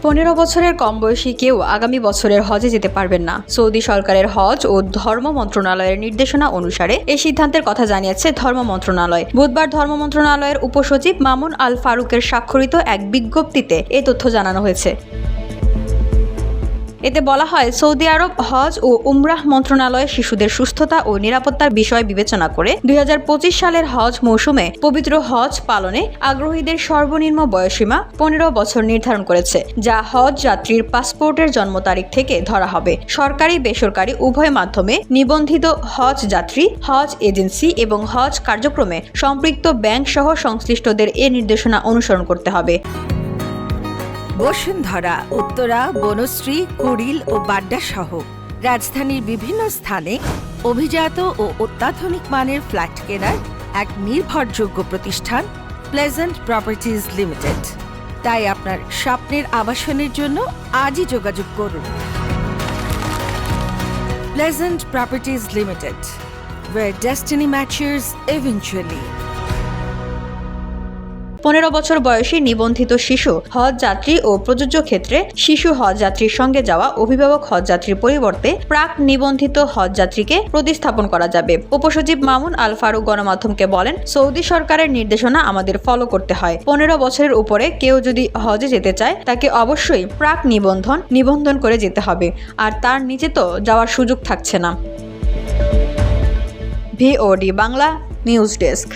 15 বছরের কম বয়সী কেউ আগামী বছরের হজে যেতে পারবেন না। সৌদি সরকারের হজ ও ধর্ম মন্ত্রণালয়ের নির্দেশনা অনুসারে এই সিদ্ধান্তের কথা জানিয়েছে ধর্ম মন্ত্রণালয়। বুধবার ধর্ম মন্ত্রণালয়ের উপসচিব মামুন আল ফারুকের স্বাক্ষরিত এক বিজ্ঞপ্তিতে এ তথ্য জানানো হয়েছে। এতে বলা হয়, সৌদি আরব হজ ও উমরাহ মন্ত্রণালয় শিশুদের সুস্থতা ও নিরাপত্তার বিষয় বিবেচনা করে 2025 সালের হজ মৌসুমে পবিত্র হজ পালনে আগ্রহীদের সর্বনিম্ন বয়সসীমা 15 বছর নির্ধারণ করেছে, যা হজ যাত্রীর পাসপোর্টের জন্ম তারিখ থেকে ধরা হবে। সরকারি বেসরকারি উভয় মাধ্যমে নিবন্ধিত হজ যাত্রী, হজ এজেন্সি এবং হজ কার্যক্রমে সম্পৃক্ত ব্যাংক সহ সংশ্লিষ্টদের এ নির্দেশনা অনুসরণ করতে হবে। বসুন্ধরা, উত্তরা, বনশ্রী, কুড়িল ও বাড্ডা সহ রাজধানীর বিভিন্ন স্থানে অভিজাত ও অত্যাধুনিক মানের ফ্ল্যাট কেনার এক নির্ভরযোগ্য প্রতিষ্ঠান প্লেজেন্ট প্রপার্টিজ লিমিটেড। তাই আপনার স্বপ্নের আবাসনের জন্য আজই যোগাযোগ করুন। Pleasant properties limited, where destiny matches eventually। 15 বছর বয়সী নিবন্ধিত শিশু হজ যাত্রী ও প্রযোজ্য ক্ষেত্রে শিশু হজ যাত্রীর সঙ্গে যাওয়া অভিভাবক হজ যাত্রীর পরিবর্তে প্রাক নিবন্ধিত হজ যাত্রীকে প্রতিস্থাপন করা যাবে। উপসচিব মামুন আল ফারুক গণমাধ্যমকে বলেন, সৌদি সরকারের নির্দেশনা আমাদের ফলো করতে হয়। 15 বছরের উপরে কেউ যদি হজে যেতে চায় তাকে অবশ্যই প্রাক নিবন্ধন করে যেতে হবে, আর তার নিচে তো যাওয়ার সুযোগ থাকছে না। VOD Bangla news desk.